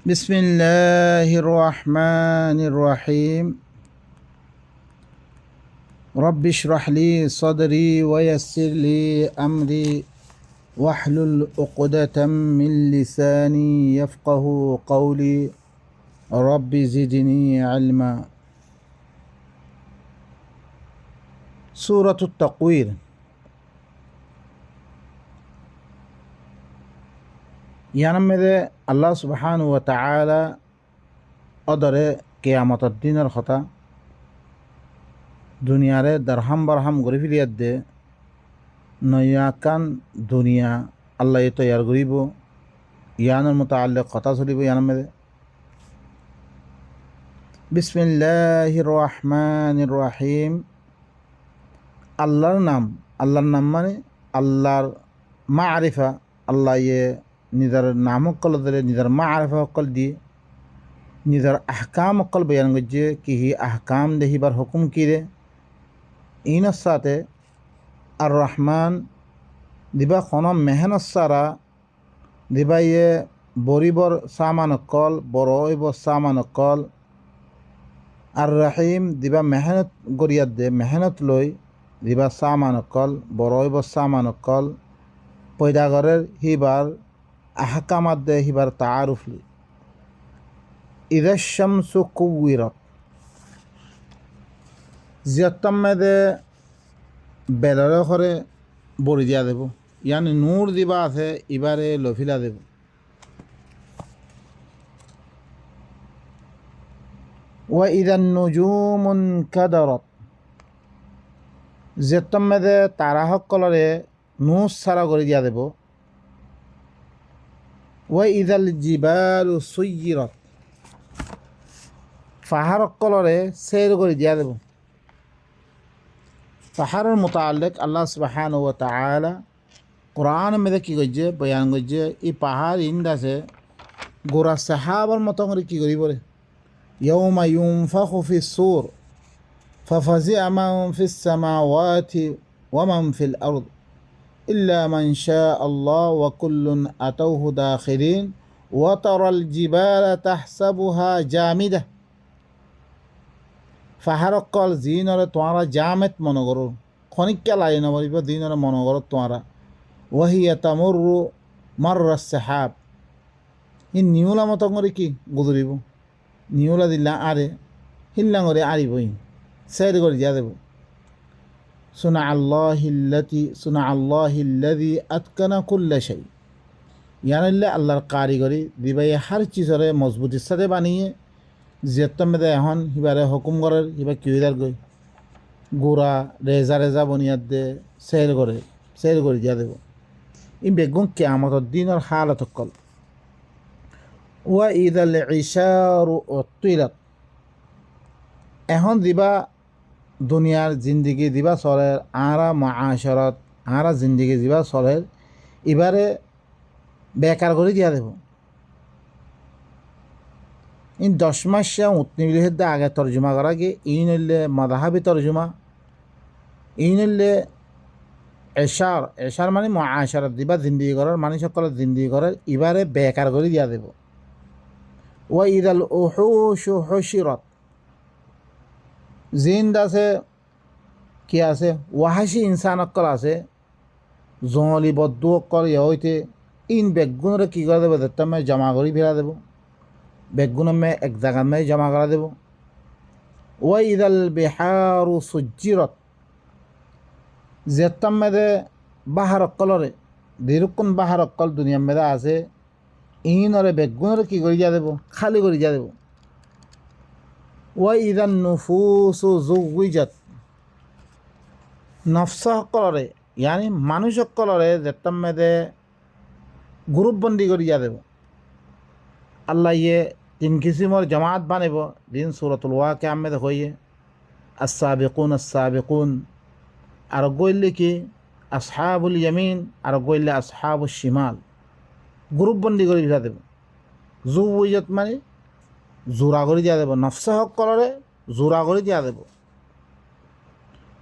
بسم الله الرحمن الرحيم رب اشرح لي صدري ويسر لي أمري واحلل عقدة من لساني يفقه قولي رب زدني علما سورة التقوير ইয়ানামেদে আল্লাহ সুবহানাহু ওয়া তাআলা অদরে কিয়ামতের দিনের কথা দুনিয়ারে দরহাম বরহাম গড়ি ফিরিয়াত দে নয়াকান দুনিয়া আল্লাহ তৈয়ার করিব ইয়ানের মুতাআল্লিক কথা চলিব ইয়ানামেদে বিসমিল্লাহির রহমানির রহিম আল্লাহর নাম মানে আল্লাহর মারিফা আল্লাহ নিজের নাম অকল ধরে নিজের মারিফা অকল দিয়ে নিজের আহকাম অকল বয়ান করছে কি হি আহকাম দেহিবার হুকুম কিরে ইনর সাথে আর রহমান দিবা খন মেহনত সারা দিবা বরিবর সামান অকল বড়ইব সামান অকল আর রহিম দিবা মেহনত গরিয়াত দে মেহনত লই দিবা সামান অকল বড়ইব সামান অকল পয়দাগরের হিবার আহকামাত দে হিবার তাআরুফ লই ইদা শামসু কুওয়িরাত জিয়াত্তাম্মেদে বেলরে করে বড়ি দিয়া দেব ইয়ানি নূর দিবা আছে ইবারে লফিলা দেব ওয়া ইদা নুজুমুন কাদারাত জিয়াত্তাম্মেদে তারা সকলরে নুস সারা করে দিয়া দেব ওয়া ইদাল জিবালু সুয়্য়িরাত পাহাড় সকলরে সের করে দিয়া দেব পাহাড়ের মুতাআল্লিক আল্লাহ সুবহানাহু ওয়া তাআলা কোরআন মধ্যে কি করছে বয়ান করছে এই পাহাড় ইন্দাসে গোরা সাহাবার মতো করে কি করি বলে ইয়াউমা ইউনফাখু ফিস সূর ফাফাজিআ মান ফিস সামাওয়াতি ওয়া মান ফিল আরদ ইল্লা মান শাআ আল্লাহ ওয়া কুল্লুন আতাউহু দাখিরিন ওয়া তারাল জিবালা তাহসাবুহা জামিদা পাহাড় অকল জিনরে তোমারা জামেত মনে করো খনিকা লাই নবরিব জিনরে মনে করো তোমারা ওয়াহিয়া তামুরু মাররা সাহাব ই নিউলা মতো করে কি গুজরিব নিউলা দিলা আরে হিল্লা করে আরিবই সের করে দিয়া দেব সুনা আল্লাহিল্লাযী আতকানা কুল্লা শাই ইয়ানিল্লা আল্লাহর কারিগরি দিবাই হার চিজরে মজবুতির সাথে বানিয়ে জিয়াত্তমেদে এখন হিবারে হুকুম করার হিবা কিউদার গই গোড়া রেজা বনিয়াদ দে সের করে দিয়া দেব ই বেগুন কিয়ামতের দিনের হালত কল ওয়া ইদাল ইশারু উত্তিলাত এখন দিবা দুনিয়ার জিন্দিগি দিবা চলের আরা মাআশারত আরা জিন্দিগি দিবা চলের এবারে বেকার করে দিয়া দেব ইন 10 মাস উতনিবিলের আগে তর্জমা করা গিয়ে ইন হইলে মাদাহাবি তর্জমা ইন হইলে এশার মানে মুআশারাত দিবা জিন্দিগি করার মানে সকলের জিন্দিগি করার এবারে বেকার করে দিয়া দেব ওয়া ইদাল উহুশু হুশিরাত জিন্দ আছে কি আছে ওয়াহাসি ইনসান অকল আছে জঙ্গলি বদ্ধ অকল হইতে ইন বেগুনরে কি করে দেবো দেখতাম জমা করে ফেরা দেব বেগুন এক জায়গা জমা করা দেব ওয়া ইদাল বিহারু সুজ্জিরত যেতাম মেদে বাহার অকলরে দীর্ঘক্ষণ বাহার অকল দুনিয়ার মেদে আছে ইনরে বেগুনরে কি করে দিয়া দেব খালি করে দিয়া দেব ওয়া ইদান নুফুসু যুওয়িজাত নফস সকলরে ইয়ানি মানুষ সকলরে যেতাম মেদে গ্রুপবন্দি করে দিয়া দেব আল্লাহ তিন কিসিমর জমাত বানিব দিন সূরাতুল ওয়াকিয়া মেদে হইয়ে আস-সাবিকুন আর গইলে কি আসহাবুল ইয়ামিন আর গইলে আসহাবুশ শিমাল গ্রুপবন্দি করে দিয়া দেব যুওয়িজাত মানে জোড়া করে দিয়া দেব নফস সকলরে জোড়া করে দিয়া দেব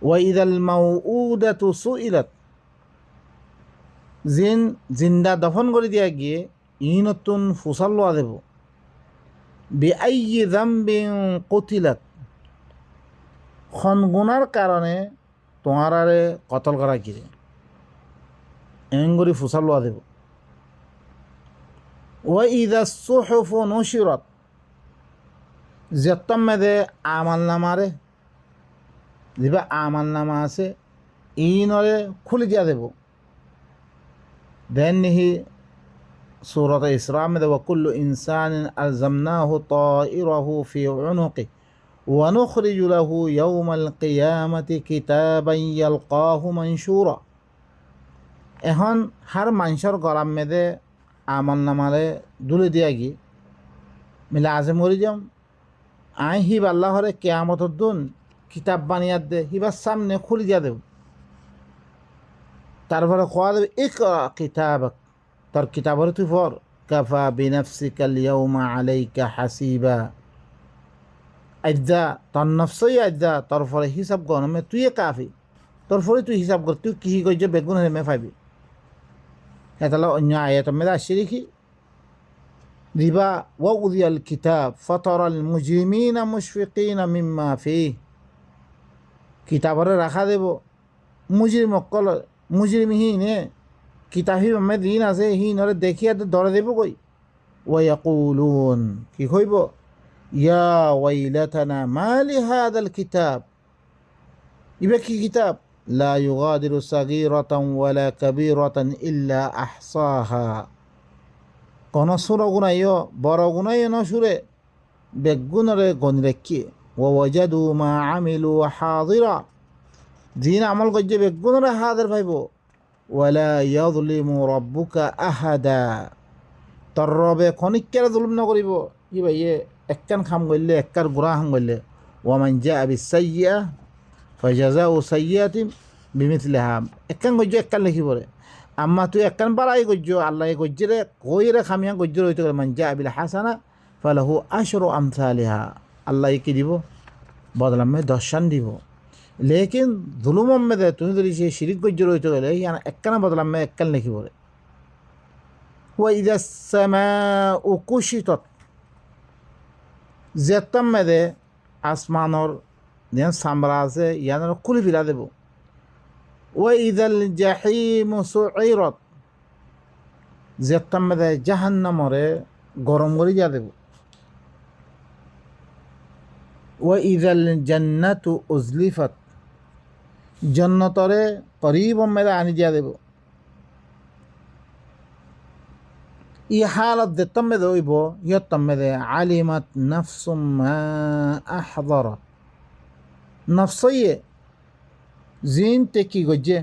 ওয়া ইদাল মাউউদাতু সুইলাত জিন্দা দফন করে দিয়া গিয়ে ই নতুন ফুসাল লোয়া দেব বিআইয়ি যামবিন কুতিলাত, খন গুনার কারণে তোমারারে কতল করা কিরে এমন করে ফুসা লোয়া দেব। ওয়া ইযা সুহুফু নুশিরাত, যেতম মেদে আমাল নামারে যেবা আমাল নামা আছে ইনরে খুলে দিয়া দেব। দেন নিহি সূরাত ইসরা মেদে ওয়া কুল্লু ইনসানিন আলজামনাহু তাইরাহু ফি উনুকি ওয়া নুখরিজু লাহু ইয়াওমাল কিয়ামাতি কিতাবান ইয়ালকাহু মানশুরা। এখন হার মানুষের গরাম মেদে আমল নামারে দুলে দিয়া গি মিলে আজে মরি যাম আই হিব আল্লাহরে কেয়ামতর দুন কিতাব বানিয়ার দে হিবার সামনে খুলি দিয়া দেব। তারপরে খোয়া দেবে ইকরা কিতাবক, তোর কিতাবর তুই পড়, কাফা বিনাফসিকাল ইয়াউমা আলাইকা হাসিবা। আজ্জা তোর নফসই আজ্জা তোর ফলে হিসাব গণমে তুই কাফি, তোর ফলে তুই হিসাব কর, তুই কি করছ বেগুন হেমে পাইবি। হেতালা অন্য আয়াত মেদা শিরিকি দিবা ওয়া উদিয়াল কিতাব ফতরাল মুজরিমিনা মুশফিকিনা মিম্মা ফিহি, কিতাবরে রাখা দেব মুজরিম অকল মুজরিম হিনে কিতাবি মে দিন আছে হিনরে দেখিয়া ধরে দেব কই। ওয়ায়াকুলুন, কি কইব, ইয়া ওয়াইলাতানা মা লিহাদাল কিতাব, ইবে কি কিতাব, লা ইউগাদিরু সাগীরাতান ওয়ালা কাবীরাতান ইল্লা আহসাহা, কোন ছোট গুনাইও বড় গুনাইও ন সুরে বেগুনরে গনি রাখি। ওয়া ওয়াজাদু মা আমিলু হাদিরা, দিন আমল করছে বেগুনরে হাজির পাইব। ওয়ালা ইয়াযলিমু রাব্বুকা আহাদা, তোর রবে খনিকের জুলুম নকরিব। ই ভাইয়ে একখান খাম করলে একখান গুড়া খাম করলে ওয়ামান জাআ বিসাইয়্যা ফাজাযাউ সাইয়্যাতিন বিমিথলিহা, একখান গজ্য একখান লিখি পড়ে। আম্মা তুই একখান বাড়াই গজ্য আল্লাহ গজ্জরে কইরে খামিয়া গজ্জর হইতে গেলে মান জাআ বিল হাসানা ফালাহু আশরু আমসালিহা, আল্লাহ কি দিব বদলামে দর্শন দিব। লেকিন জুলুম মেদে তুমি যদি সে শিরিক গজ্জর হইতে গেলে একখানা বদলামে একখান লিখি পড়ে। ওয়া ইযা সামাউ কুশিতাত, যেতম মেদে আসমানর যেন সামরা আছে ইয়ানোর খুলি ফিরা দেব। ওয়া ইযাল জাহিমু সুইরাত, যেতম মেদে জাহান্নামরে গরম করে যা দেব। ওয়া ইযাল জান্নাতু উজলিফাত, জন্নতরে করিব মেদে আনি যা দেব। ই হালত যেতম মেদে হইব ইয়তম মেদে আলিমাত নাফসুম মা আহদারাত, নফসইয়ে জিন তে কি গজ্জে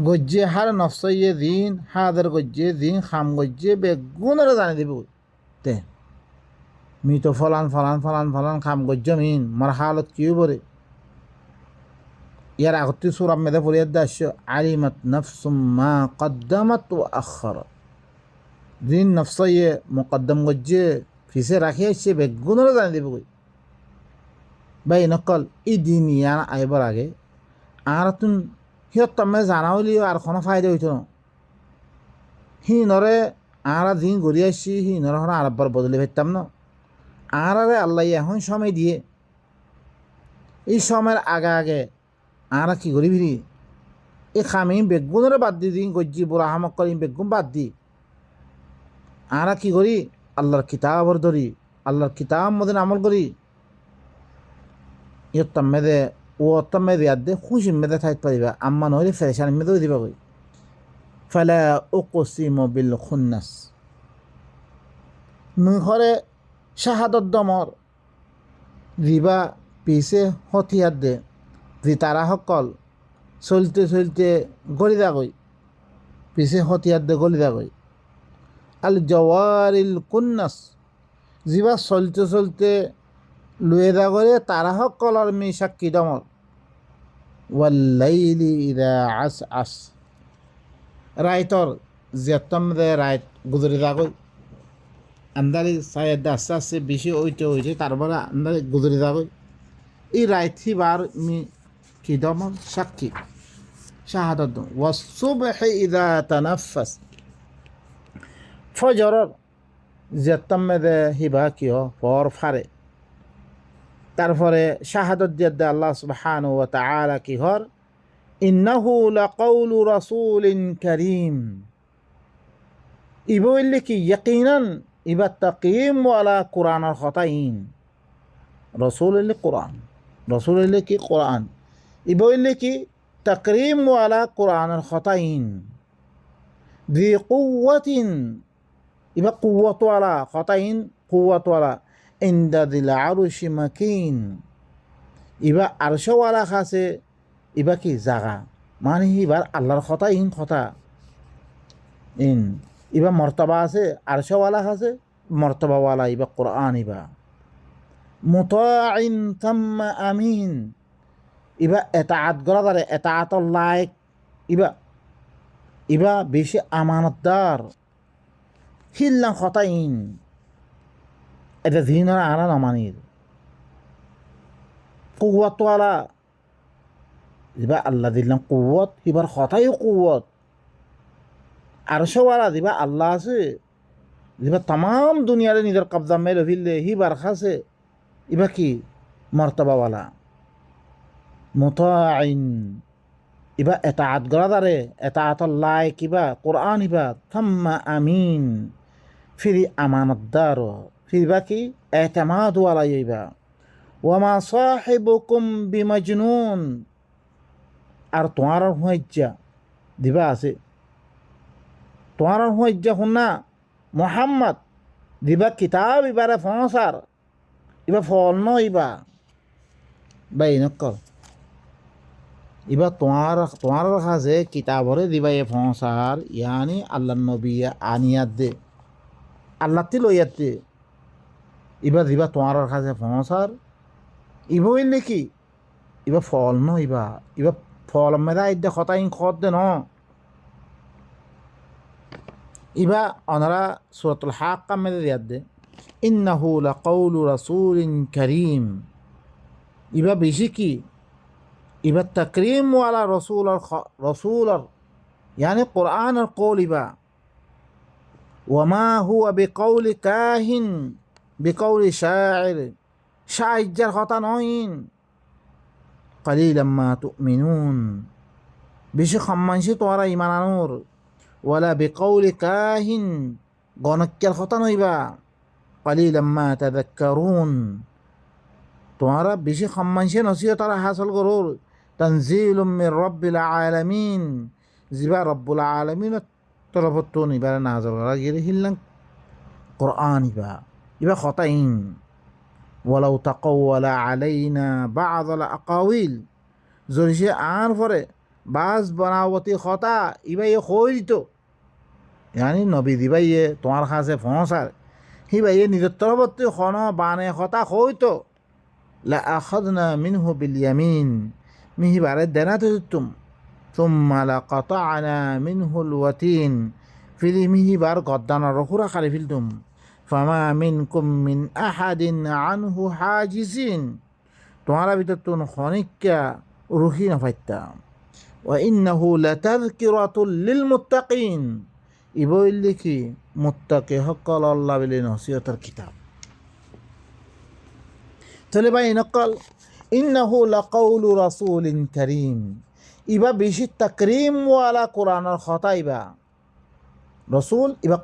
গজ্জে হার নফসইয়ে দিন হাদের গজ্জে দিন খাম গজ্জে বেগুনরে জানি দিব। তে মি তো ফলান ফলান ফলান ফলান খাম গজ্জ মিন মার হালত কি বরে। ইয়ার আগতি সুরা মেদে পড়িয়ে দাস আলিমাত নাফসুম মা কদ্দামাত ওয়া আখারাত, দিন নফসইয়ে মুকদ্দম গজ্জে ফিসে রাখি আসছে বেগুনরে জানি দিব কই। বাই নকল ই দিন ইয়ার আইবার আগে আর তুন সিয়তমে জানা হইলেও আর কোনো ফায়দা হইত না। হি নরে আর দিন ঘুরি আসছি হি নরে হন আরব্বার বদলে ফেরতাম না। আর আরে আল্লাহ এখন সময় দিয়ে এই সময়ের আগে আগে আর কি করি ফিরি এই খামি বেগুনরে বাদ দি দিন গজ্জি বুড়া হামক করি বেগুন বাদ দি আর কি করি আল্লাহর কিতাবর ধরি আল্লাহর কিতাব মধ্যে আমল করি। ইয়ত্তম মেদে ও অত্তম মেদে আদে খুশি মেদে থাকতে পারিবা, আম্মা নইলে ফেরেশানি মেদেও দিবা কই। ফালা উকসিমু বিল খুন্নাস, মুখরে শাহাদত দমর দিবা পিছে হতিয়ার দে যে তারা সকল চলতে চলতে গলি যাগই পিছে হতিয়ার দে গলি যাগই। আল জওয়ারিল কুন্নাস, যিবা চলতে চলতে লুয়ে দা করে তারা সকলের মি সাক্ষী দমর। ওয়াল্লাইলি ইদা আস আস, রাইতর যেতম দে রাইত গুজরি যাগই আন্দারি সাইড আস্তে আস্তে বেশি ওইতে হয়েছে তারপরে আন্দারি গুজরি যাগই। এই রাইথি বার মি কি দমর সাক্ষী শাহাদত দম। ওয়াসুবহি ইদা তানাফাস, ফজরর জিয়াত্তম মেদে হিবা কিয় ফর ফারে তারপরে শাহাদত দিয়ে দে আল্লাহ সুবহানাহু ওয়া তাআলা কি হর ইন্নাহু লাকাউলু রাসূলিন কারীম ইবইল্লি কি ইয়াকিনান ইবা তাকিম ওয়ালা কোরআনের খতাইন রসুল কোরআন রসুল কি কোরআন ইবইল্লি কি তাকরিম ওয়ালা কোরআনের খতাইন দি কুওয়াতিন ইবা কুওয়াত ওয়ালা খতাইন কুওয়াত ওয়ালা ইনদা দিল আরশি মাকিন ইবা আরশ ওয়ালা খাসে ইবা কি জাগা মানে ইবার আল্লাহর খতাইন খতা ইন ইবা মর্তবা আছে আরশ ওয়ালা খাসে মর্তবা ওয়ালা ইবা কোরআন ইবা মুতাইন তাম্মা আমিন ইবা এতাআত করা দারে এতাআতর লায়ক ইবা ইবা বেশি আমানতদার হিল্লা খতাইন এটা দিনের আনা নমানির কুওয়াতওয়ালা ইবা আল্লাহ দিলাম কুওয়াত ইবার খতাই কুওয়াত আরশওয়ালা দিবা আল্লাহ আছে দিবা তাম দুনিয়ারে নিজের কবজা মেলে ফিরলে হিবার খাসে ইবা কি মর্তবাওয়ালা মুতাইন ইবা এতাআত করা দারে এতাআতর লায়ক ইবা কোরআন ইবা থাম্মা আমিন ফিরি আমানতদার ফিরি বা কি এতেমাদ ওয়ালা ইবা ওয়ামা সাহিবুকুম বিমাজনুন আর তোমার হুঁজ্জা দিবা আছে তোমার হুঁজ্জা শুনা মোহাম্মদ দিবা কিতাব ইবারে ফসার ইবা ফল ন ইবা বাই নকল ইবা তোমার কাছে কিতাবরে দিবা এ ফসার ইয়ানি আল্লাহ নবী আনিয়াত দে আল্লাহ তি লইয়াত দে ইবা দিবা তোমার কাছে ফসার ইবা হইলে কি ইবা ফল ন ইবা ইবা ফল মেদা ইদ্দে খতাইন খত দে ন ইবা অনারা সূরাতুল হাক্কা মেদে দিয়াত দে ইন্নাহু লাকাউলু রাসূলিন কারীম ইবা বেশি কি ইবা তাকরিম ওয়ালা রসুলর ইয়ানি কোরআনের কৌল ইবা ওয়ামা হুয়া বিকাউলি কাহিন বিকাউলি শাইর শাইজ্জার কথা নইন কালিলাম মা তুমিনুন বেশি সম্মানসি তোরা ইমান আনুর ওয়ালা বিকাউলি কাহিন গণক্যার কথা নইবা কালিলাম মা তাযাক্কারুন তোমরা বেশি সম্মানসি নসিহত তারা হাসল করুর তানজিলুম মির রাব্বিল আলামিন জিবা রব্বুল আলামিন তরফত নিবার নাজল করা গিয়ে হিল্লাং কোরআন ইবা খতাইন ওয়ালাউ তাকাওয়ালা আলাইনা বা'দাল আকাউইল যদি সে আর পরে বাস বানাওয়াতি খতা ইবা ইয়ে খই দিত ইয়ানি নবী দিবা ইয়ে তোমার কাছে ফসার হিবা ইয়ে নিজের তরফত খন বানে খতা খইতো লা আখাযনা মিনহু বিল ইয়ামিন মিহি বারে দেনা তুম সুম্মা লাকাতা'না মিনহুল ওয়াতিন ফিরি মিহি বার গদ্দানা রখুরা খালি ফিলতুম ফামা মিনকুম মিন আহাদিন আনহু হাজিজিন তোমারা ভিতর তুন খনিকা রুখি না ফাইতা ওয়া ইন্নাহু লাতাযকিরাতুল লিল মুত্তাকিন ইবইল্লি কি মুত্তাকি হক্কাল আল্লাহ বিলে নসিহতের কিতাব তাহলে ভাই নকল ইন্নাহু লাকাউলু রাসূলিন কারীম ইবা বেশি তাকরিম ওয়ালা কোরআনের খতা ইবা রসুল ইবা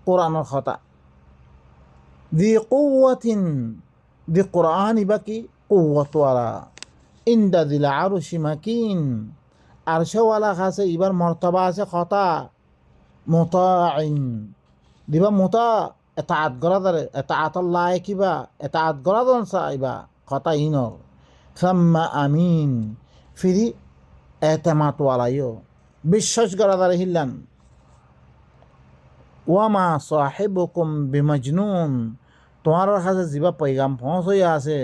কোরআনের খতা দি কুওয়াতিন দি কোরআন ইবা কি কুওয়াত ওয়ালা ইনদা দিল আরশি মাকিন আরশওয়ালা খাসে ইবার মর্তবা আছে খতা মুতাইন দিবা মুতা এতাআত করা দারে এতাআতর লায়ক ইবা এতাআত করা দন ইবা খতা ইনর সাম্মা আমিন ফিরি এতেমাত ওয়ালাইও বিশ্বাস করা দারে হিল্লান ওয়ামা সাহিবুকুম বিমাজনুন তোমার কাছে যিবা পৈগাম পৌঁছ হইয়া আছে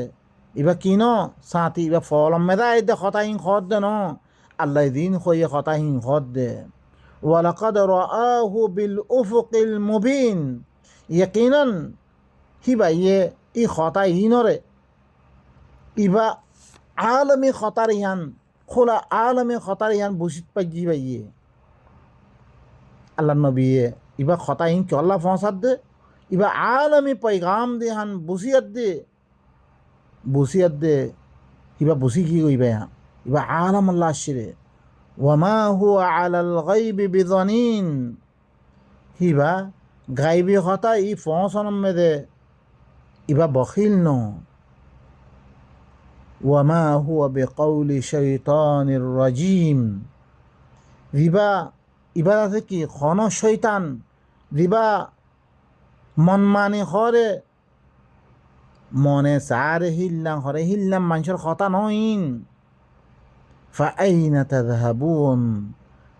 ইবা কিন সাথী ইবা ফলম মেদা দে খতাহীন খত দে ন আল্লাহ দিন খইয়ে খতাহীন খত দে ওয়ালাকাদ রাআহু বিল উফুকিল মুবিন ইয়াকিনান হিবা ইয়ে ই খতাহীনরে ইবা আলমী খতার ইহান খোলা আলমী খতার ইহান বুঝিত পাই যিবা ইয়ে আল্লাহ নবী ইবা খতাহীন কি আল্লাহ ফসাদ দে ইবা আলমি পৈগাম দে হান বুসিয়াত দে ইবা বুসি কি কইবা ইবা আলম আল্লাহ আশিরে ওয়ামা হুয়া আলাল গাইবি বিযানিন হিবা গাইবি কথা ই ফসনম মেদে ইবা বখিল ন ওয়ামা হুয়া বিকাউলি শাইতানির রাজিম রিবা ইবার আছে কি খন শৈতান রিবা মন মানি হরে মনে সারে হিল্লাম মানুষের কথা নইন ফাআইনা তাযহাবুন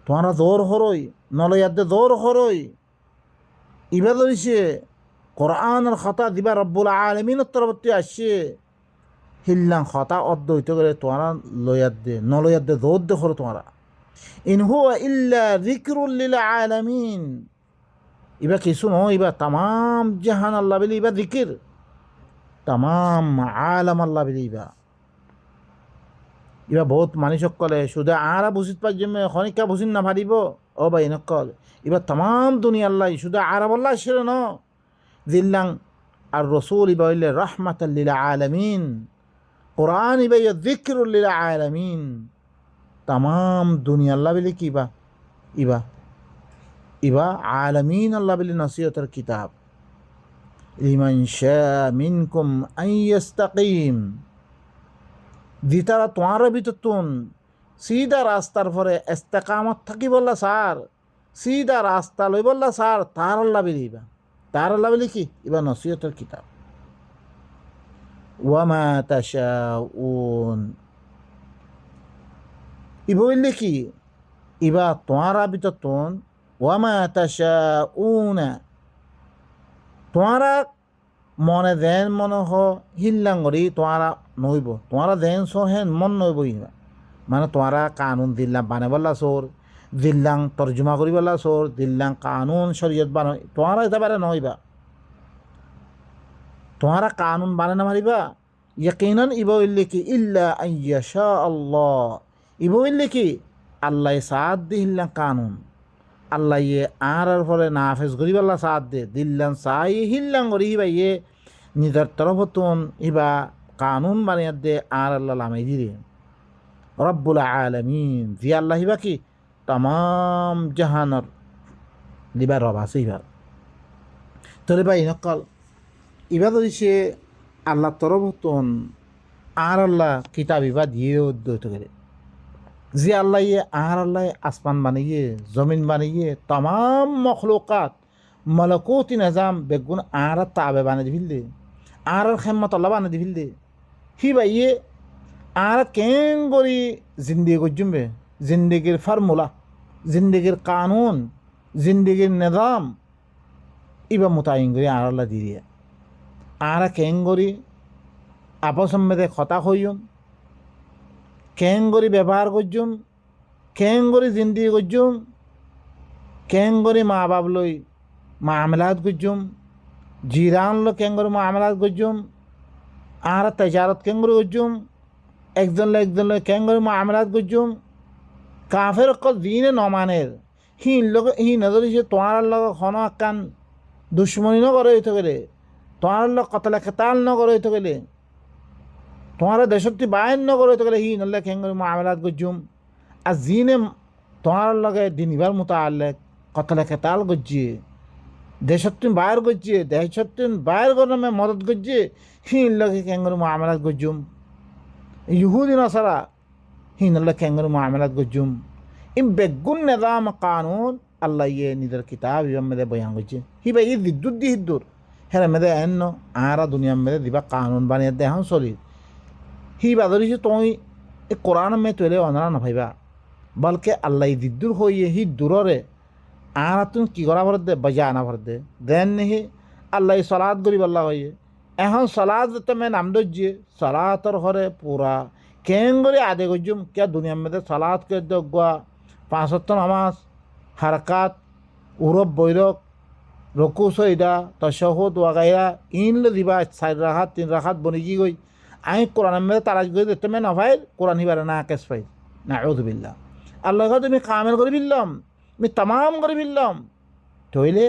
তোমরা দৌড় হরই নলয়াদ্দে দৌড় হরই ইবা ধরিছে কোরআনের কথা দিবা রব্বুল আলামিনের তরফতে আসছে হিল্লাং কথা অর্ধ হইতে গেলে তোমরা লয়াদ্দে নলয়াদ্দে দৌড় দে হরো তোমরা ইন হুয়া ইল্লা যিকরুল লিল আলামিন ইবা কিছু নয় ইবা তামাম জাহান আল্লাহ বলি ইবা জিকির তামাম আলাম আল্লাহ বলি ইবা বহুত মানুষ সকলে শুধু আরা বুঝিত পার জন্য খনিকা বুঝিন না পারিব ও ভাই নকল ইবা তামাম দুনিয়া আল্লাহ শুধু আরব আল্লাহ ছিল ন দিল্লাং আর রসুল ইবা হইলে রহমাতাল লিল আলামিন কোরআন ইবা যিকরুল লিল আলামিন তামাম দুনিয়া আল্লাহ বলি কি ইবা আলামিন আল্লাহ বলি নসিহতের কিতাব লিমান শাআ মিনকুম আন ইস্তাকিম দিতারা তোমার ভিতর সিধা রাস্তার পরে ইস্তেকামত থাকি বললা স্যার সিধা রাস্তা লই বললা স্যার তার আল্লাহ বলি কি ইবা নসিহতের কিতাব ওয়ামা তাশাউন ইবা বললে কি ইবা তোমারা ভিতর ওয়ামা তাশাউনা তোমারা মনে দেন মনে হিল্লাঙ্গরি তোমারা নইব তোমারা দেন সোর হেন মন নইব ইবা মানে তোমারা কানুন দিল্লাং বানে বললা সোর দিল্লাং তর্জমা করি বললা সোর দিল্লাং কানুন শরীয়ত বান তোমারা এটা পারে নইবা তোমারা কানুন বানে না মারিবা ইয়াকিনান ইবা হইলে কি ইল্লা আন ইয়াশা আল্লাহ ইবা হইলে কি আল্লাহ সাদ দি হিল্লাং কানুন আল্লাহ ইয়ে আর ফলে নাফেজ করি বললা সাদ দে দিল্লাং সাই হিল্লাং করি হিবা ইয়ে নিজের তরফতুন ইবা কানুন বানিয়ে দে আর আল্লাহ লামাই দিরে রব্বুল আলামিন জি আল্লাহ হিবা কি তামাম জাহানর দিবা রব আছে ইবার তোরে ভাই নকল ইবা ধরিছে আল্লাহ তরফতুন আর আল্লাহ কিতাব ইবা দিয়ে উদ্যত করে যে আল্লাহ ইয়ে আর আল্লাহ আসমান বানিয়ে জমিন বানিয়ে তামাম মখলুকাত মলকুতি নিজাম বেগুন আর তাবে বানিয়ে দিল দে আর খেম্মত আল্লাহ বানিয়ে দিল দে হি ভাইয়ে আর কেন করি জিন্দিগি গজুমবে জিন্দিগির ফর্মুলা জিন্দিগির কানুন জিন্দিগির নিজাম ইবা মোতায়েন করি আর আল্লাহ দিয়ে আর কেন করি আপসম্মেদে কথা হইম কেন করি ব্যবহার করছুম কেন করি জিন্দিগি করছুম কেন করি মা বাপ লই মামলাত করছুম জিরান লো কেন করে মামলাত করছুম আর তেজারত কেন করে করছুম একজন লয় কেন করে মামলাত করছুম কাফের অকল দিনে নমানের হি নজরিছে তোমার লগ খন আকান দুশ্মনী নগরে হইতে গেলে তোমার লগ কতলা খেতাল নগরে হইতে গেলে তোমার দেশত্তি বাইন নগর হইতে গেলে হি নলে কেন করে মামলাত করছুম আর জিনে তোমার লগে দিনিবার মতো আল্লে কতলা খেতাল গজিয়ে দেশত্তিন বাইর গজিয়ে দেশত্তিন বাইর গরমে মদত গজিয়ে হি লগে কেন করে মামলাত করছুম ইহুদি নসারা হি নলে কেন করে মামলাত করছুম ইম বেগুন নিজাম কানুন আল্লাহ ইয়ে নিজের কিতাব ইবাম মেদে বয়ান করছে হি ভাই ই দিদ্দুর দি হিদ্দুর হেরা মেদে এন্ন আরা দুনিয়া মেদে দিবা কানুন বানিয়ে দেখান চলি হি বাদরিছে তুই এ কোরআন মে তোলে অনারা নভাইবা বলকে আল্লাহ দিদ্দুর হইয়ে হি দূররে আর তুমি কি করা ভর দে বজা আনা ভর দে দেন নেহি আল্লাহ সলাদ গরিব আল্লাহ হইয়ে এখন সলাদ তুমি নাম দজ্জিয়ে সলাতর হরে পুরা কেন করে আদে গজুম কে দুনিয়া মেদে সলাদ কে দগুয়া 5 ওয়াক্ত নামাজ হারকাত উরব বৈরক রকু সইদা তশহুদ ওয়াগাইরা ইনলে দিবা 4 রাখাত 3 রাখাত বনি কি গই আই কোরআন মেদে তারাজ গই দেখতে মে না ভাই কোরআন হিবারে না কেস পাই নাউযু বিল্লাহ আল্লাহ তুমি কামেল করে বিল্লাম আমি তামাম করে বিল্লাম তইলে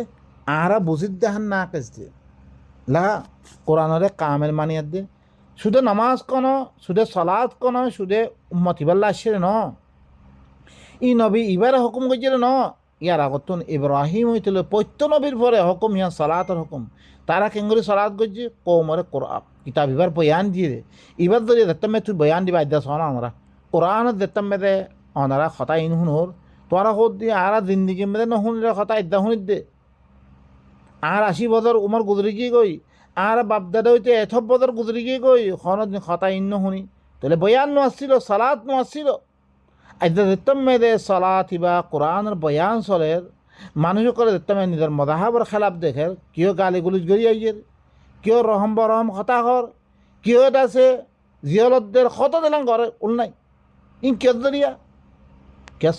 আরা বুঝিদ দেহান না কেস দিয়ে লা কোরআনরে কামেল মানিয়াত দে শুধু নামাজ কোন শুধু সলাদ কোন শুধু উম্মতিবাল্লা আসছে ন ই নবী ইবারে হুকুম করছিল ন ইয়ার আগতুন ইব্রাহিম হইছিল পৈত্য নবীর পরে হুকুম ইয়া সলাতর হুকুম তারা কেঙ্গুরি সলাদ করছে কৌমরে কোরআন কিতাব ইবার বয়ান দিয়ে দে ইবার ধরে দেখতাম তুই বয়ান দিবা আদ্যা শোনা আমরা কোরআন দেখতাম দে অনারা খতা ইন হুনোর তোরা হোদ দিয়ে আরা জিন্দিগি মেদে নহুনরে খতা আদ্যা শুনিত দে আর 80 বছর উমর গুজরি গিয়ে গই আর বাপদাদা হইতে এত বছর গুজরি গিয়ে গই খতা ইন শুনি তাহলে বয়ান নো আসছিল সালাত নো আসছিল আদ্যা দেখতাম মেদে সালাত ইবা কোরআনের বয়ান চলের মানুষ করে দেখতাম নিজের মদাহাবর খেলাপ দেখে কিয় গালি গুলিজ গড়ি আইয়ের কিয় রহম বরহম হতা হর কিয় আছে জিয়লতদের কত দিলাম ঘরে উল নাই ইন কিয় দরিয়া কে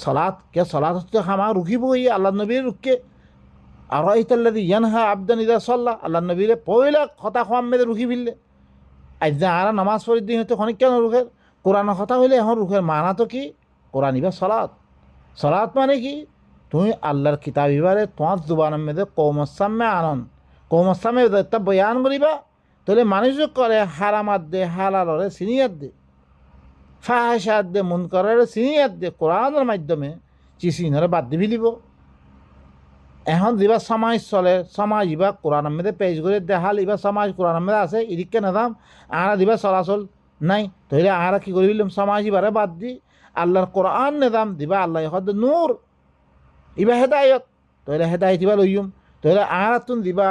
সলাত হচ্ছে হামা রুখিব আল্লাহ নবীর রুখকে আর ইতাল্লাদি ইয়ানহা আবদান ইদা সল্লাহ আল্লাহ নবীরে পয়লা কথা খাম মেদে রুখি ফিরলে আজ আরা নামাজ পড়ি দিন হয়তো খনিক কেন রুখের কোরআনের কথা হইলে এখন রুখের মানা তো কি কোরআন ইবা সলাত মানে কি তুমি আল্লাহর কিতাব ইবারে তোমার জুবানের মেদে কৌমসামে আনন কৌমসামে একটা বয়ান করিবা তাহলে মানুষ করে হারামাত দে হালালরে সিনিয়াত দে ফাহাসাত দে মুনকারের সিনিয়াত দে কোরআনের মাধ্যমে চিচিনরে বাদ দি ফেলিব এখন যেবা সমাজ চলে সমাজ ইবা কোরআনের মেদে পেজ করে দেখাল ইবা সমাজ কোরআনের মেদে আছে ইদিককে নাদাম আরা দিবা চলাচল নাই তাহলে আরা কি করি সমাজ ইবারে বাদ দি আল্লাহর কোরআন নেদাম দিবা আল্লাহ হদ নূর ইবা হেদায়ত তাহলে হেদায়ত ইবা লইম তাহলে আর তুন দিবা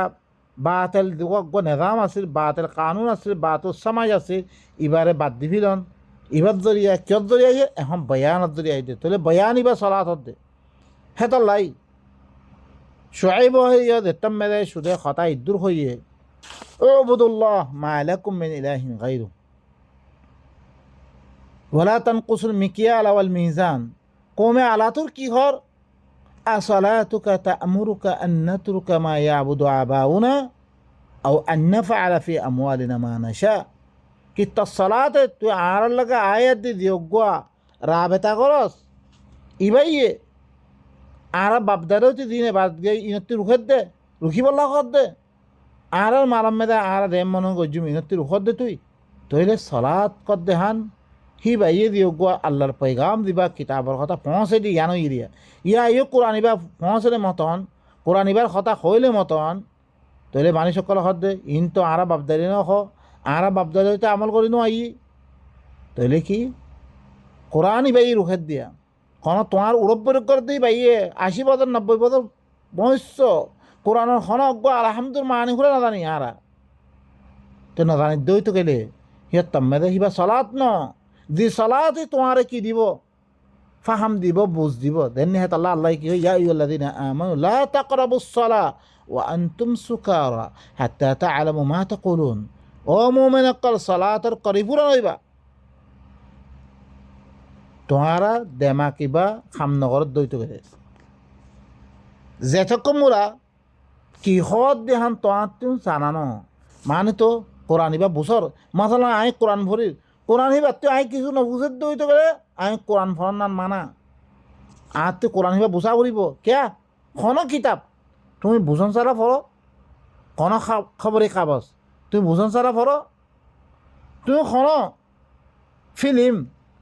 বাতেল নেজাম আছিল বাতেল কানুন আছিল বাতেল সমাজ আছিল ইবারে বাদ দি ফিলন ইবার জরিয়া কিয়ত জরিয়া এখন বয়ানত জরিয়া দে তাহলে বয়ান ইবা চলাত দে হেতর লাই শুআইব হইয়া দেখতাম মেদে সুদে খতা ইদ্দুর হইয়ে উবুদুল্লাহ মা লাকুম মিন ইলাহিন গায়রু ওয়ালা তানকুসুল মিকিয়াল ওয়াল মিজান কমে আলাতুর কি হর আসলাতুকা তা'মুরুকা আন নাতরুকা মা ইয়াবুদু আবাউনা আও আন নাফআল ফি আমওয়ালিনা মা নাশা কি তসলাতে তুই আর লাগা আয়াত দি দিওগা রাবেতা করস ইবাইয়ে আর বাপদারও তুই দিনে বাদ গই ইনতি রুখত দে রুখি বল্লা কর দে আর মারাম মেদা আর দে মন গজুম ইনতি রুখত দে তুই তইলে সলাত কর দে হান হি বাইয়ে দিওগা আল্লাহর পয়গাম দিবা কিতাবর কথা পৌঁছে দি জানো ইরিয়া ইয়া ইয়ে কোরআন ইবা পৌঁছলে মতন কোরআন ইবার কথা হইলে মতন তইলে মানুষ সকল হদ দে ইন তো আরা বাপদারি ন হ আরা বাপদারি হইতে আমল করি নো আই তইলে কি কোরআন ইবাই রুখত দিয়া কোন তোমার উড়ব করে দিই বাইয়ে 80 বছর 90 বছর বয়স কোরআনের খন আলহামদুল মানি ঘুরে না জানি আরা তো না জানি দই তো গেলে হিয়া তম্মেদে হিবা সলাত ন যে সলাতে তোমারে কি দিব ফাহাম দিব বুঝ দিব দেন হেত আল্লাহ আল্লাহ কি ইয়া আইয়ুল্লাযিনা আমানু লা তাকরাবুস সালা ওয়া আনতুম সুকারা হাত্তা তা'লামু মা তাকুলুন ও মুমিন কল সালাতের করিবুরা হইবা তোমারা দেমা কিবা খামনগরত দইত গেছে যেতক মোরা কিহত দেহান তোমার তুমি জানানো মানে তো কোরআন ইবা বুঝর মাসালা আই কোরআন ভরির কোরআন হিবা তুই আই কিছু নবুঝে দইত গেলে আই কোরআন ভরার নাম মানা আর তুই কোরআন হিবা বুঝা করিব কেয়া খন কিতাব তুমি বুঝন সারা ফরো খন খবরে কাগজ তুমি বুঝন সারা ফরো তুমি খন ফিল্ম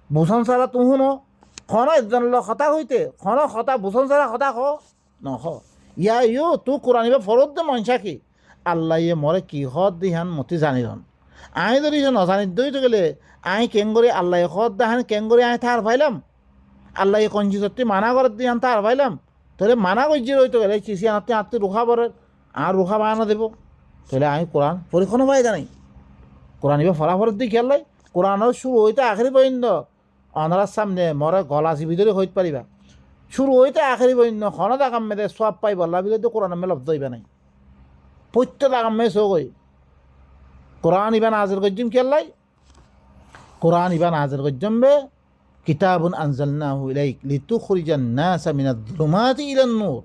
বুঝন সারা তুমি শুনো খন এজনের কথা হইতে খন কথা বুঝন সারা কথা খ নখ ইয়া ইউ তুই কোরআন হিবা ফরত দে মনসা কি আল্লাহ ইয়ে মরে কিহত দিহান মতি জানিরন আই যদি নজানি দইতে গেলে আই কেঙ্গরি আল্লাহ হদ দেহান কেঙ্গরি আই থার ভাইলাম আল্লাহ কঞ্জি সত্যি মানা করে দিয়ান তার ভাইলাম তাহলে মানা করছি রইতে গেলে চিসি আনতে আত্মি রুখা পরে আর রুখা বানা দেব তাহলে আমি কোরআন পরীক্ষণও পাই জানি কোরআন এবার ফলাফলের দিকে খেয়াল কোরআনের শুরু হইতে আখেরি পর্যন্ত অনারার সামনে মরে গলা চিবি ধরে হইতে পারিবা শুরু হইতে আখেরি পর্যন্ত খনত আগাম মেদে সব পাই বললা বিলে তো কোরআন মেয়ে লব্ধ হইবা নাই প্রত্যেক আগাম মেয়ে চৌ গই কোরআন ইবা নাজিল করছিম খেয়াল কোরআন ইবা নাজিল করছিম বে কিতাবুন আনজালনাহু ইলাইক লিতুখরিজান নাসা মিনাজ যুলুমাতি ইলান নূর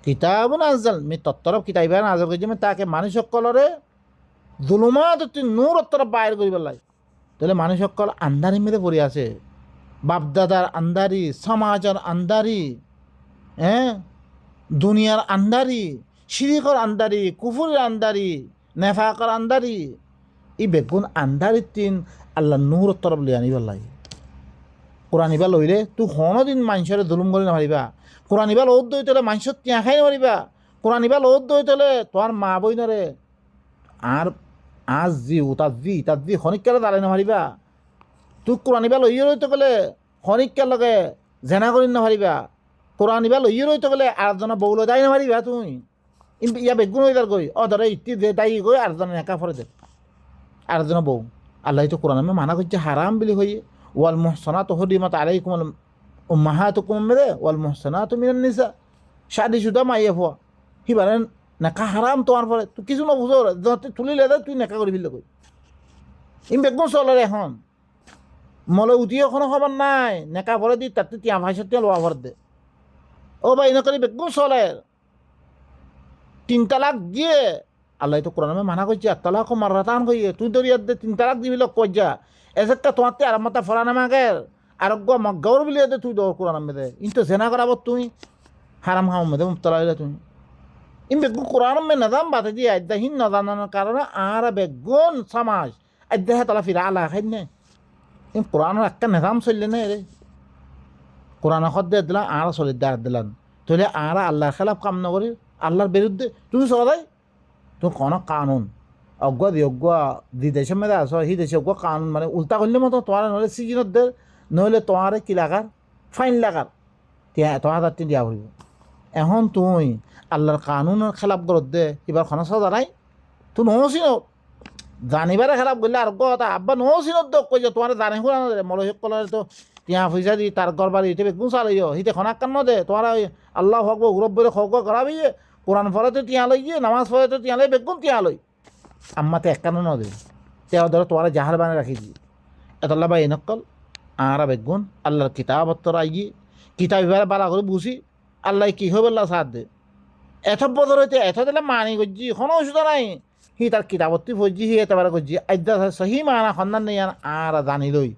কিতাবুন আনজাল মি তত্তরফ কিতাব ইবা নাজিল করছিম তাকে মানুষ সকলরে জুলুমাত নূর তরফ বাইর করিবার লাগে তাহলে মানুষ সকল আন্ধারি মেরে পড়ে আছে বাপদাদার আন্ধারি সমাজের আন্ধারি হ্যাঁ দুনিয়ার আন্দারি, শিরিকর আন্দারি, কুফুরের আন্দারি, নেফাকর আন্দারি, ই বেগুন আন্দারির তিন আল্লাহ নূর তরফ লিয়ে আনিবার লাগে। কোরআন ইবা লইলে তুই কোনোদিন মানুষের জুলুম করে নামারিবা। কোরআন ইবা লোদ দই তলে মানুষের তিয়া খাই নামারিবা। কোরআন ইবা লোদ দই তলে তোর মা বইনরে আর আজ জি তার জি খনিকালে দাঁড়াই নামারিবা। তুই কোরআন ইবা লইয়ে রইতে গেলে খনিকার লগে জেনা করি নামারিবা। কোরআন ইবা লইয়ে রইতে গেলে আরেকজনে বউলে দায় নামারিবা। তুই ইয়া বেগুন হইতার গই ধরে ইতি দে দায়ী গই আরেকজনে একা ফরে দে আরেকজনে বউ। আল্লাহ তো কোরআন মানা করছে হারাম বলি হইয়ে ওয়াল মুহসানাতু হুরিমাত আলাইকুম উম্মাহাতুকুম মেরে ওয়াল মুহসানাতু মিনান নিসা শাদি শুদা মাইয়া ফোয়া হিবারেন নেকা হারাম তোমার পরে তুই কিছু নবুঝো যতে তুলি লেদে তুই নেকা করে ফেললে কই ইম বেগুন চলে এখন মলে উঠি এখনো খবর নাই নেকা ভরে দি তাতে তিয়া ভাইসা তিয়া লোয়া ভরে দে ও ভাই নকরি বেগুন চলে 3 তালাক দিয়ে আল্লাহ তো কোরআনে মানা করছে আর তালাক মাররাতান কইয়ে তুই দরিয়ার দে 3 তালাক দিবি লোক কইজা এসেকটা তোমাতে আর মাতা ফরানা মাগের আরোগ্য মগর বিলিয়ে দে তুই দৌড় কোরআন মেদে ইনতো জেনা করাব তুই হারাম খাও মেদে মুক্তলা হইলে তুমি ইন বেগুন কোরআন মে নাজাম বাতে দিয়ে আদাহীন নজানানোর কারণে আর বেগুন সমাজ আদাহে তালা ফিরা আলা খাই নে ইন কোরআনের একটা নিজাম চললে না রে কোরআন খত দিয়ে দিলাম আর চলির দ্বার দিলাম তাহলে আর আল্লাহর খেলাফ কাম নকরি আল্লাহর বিরুদ্ধে তুমি চলা যাই তুমি কোনো কানুন অজ্ঞ দি দেশের মেয়েদে আস সেই দেশে অজ্ঞ কানুন মানে উল্টা করলে মতো তোমার নহলে সিজনত দে নহলে তোমার কি লাগার ফাইন লাগার তোমার তার দিয়া পড়ব এখন তুই আল্লাহর কানুনের খেলাপ গরত দে এবার খনস জানাই তুই নহসিন জানিবারে খেলাপ করলে আর কথা আব্বা নহসিনত দোক কই যে তোমার জানে শুনা দে মলহিক কলারে তো তিয়া পয়সা দি তার গরবারি হিতে বেগুন চালাইও হিতে খনাক কান্ন দে তোমার আল্লাহ হক গুরব্বরে খক করাবি কোরআন ফরাতে তিয়া লই গিয়ে নামাজ ফরাতে তিয়া লই বেগুন তিয়া লই আম্মাতে একখানো ন দে তেও ধরো তোমার জাহার বানে রাখি দি এতলা বা এনেকল আর বেগুন আল্লাহর কিতাবত্তর আইগি কিতাব এবারে বালা করে বুঝি আল্লাহ কি হবে আল্লাহ সাথ দে এত বদর হইতে এত দিলে মানি করছি কোনো অসুবিধা নাই হি তার কিতাবত্তি ফজি হি এতবারে করছি আদ্যা সহি মানা সন্ধান নেই আর জানি লই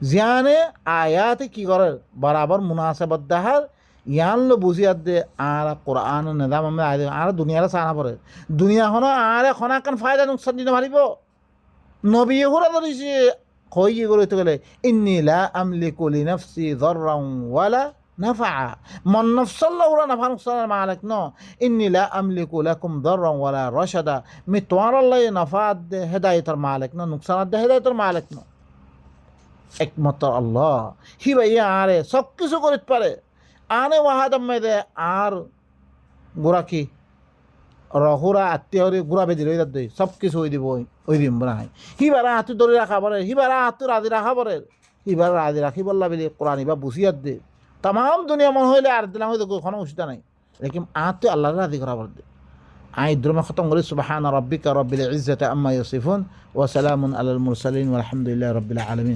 জিয়ানে আয়াতে কি করে বরাবর মুনাসেবত দেখার ইয়ান লো বুঝিয়ার দে আর কোরআন নেদাম আমি আর দুনিয়ারে চানা পড়ে দুনিয়াখনো আর এখন একখান ফায়দা নুকসান দিতে পারিব নবী ঘোরা ধরেছে কই করে তো গেলে ইন্নী লা আমলিকু লিনাফসি যাররান ওয়ালা নাফা মন নফসাল্লাহ ওরা নাফা নুকসানের মালিক ন ইন্নী লা আমলিকু লাকুম যাররান ওয়ালা রাশাদা মি তোমার আল্লাহ নাফাত দে হেদায়েতের মালিক ন নুকসানাত দে হেদায়েতের মালিক ন একমাত্র আল্লাহ হি ভাইয়া আরে সব কিছু করিতে পারে আনে ওয়াহাদম মেদে আর গোড়া কি রহুরা আত্মীয়রে গুড়া বেজি রই দই সব কিছু ওই দিব ওই দিম না হিবারা হাতু ধরে রাখা পরে হিবারা হাতু রাজি রাখা পরে হিবার রাজি রাখি বললা বলে কোরআন বা বুঝিয়ার দে তাম দুনিয়া মন হইলে আর দিলাম হয়তো কোনো অসুবিধা নাই লেকিন আত্মীয় আল্লাহ রাজি করা পর দে আই দ্রমে খতম করি সুবহান রাব্বিকা রাব্বিল ইজ্জাতি আম্মা ইয়াসিফুন ওয়া সালামুন আলাল মুরসালিন ওয়া আলহামদুলিল্লাহি রাব্বিল আলামিন।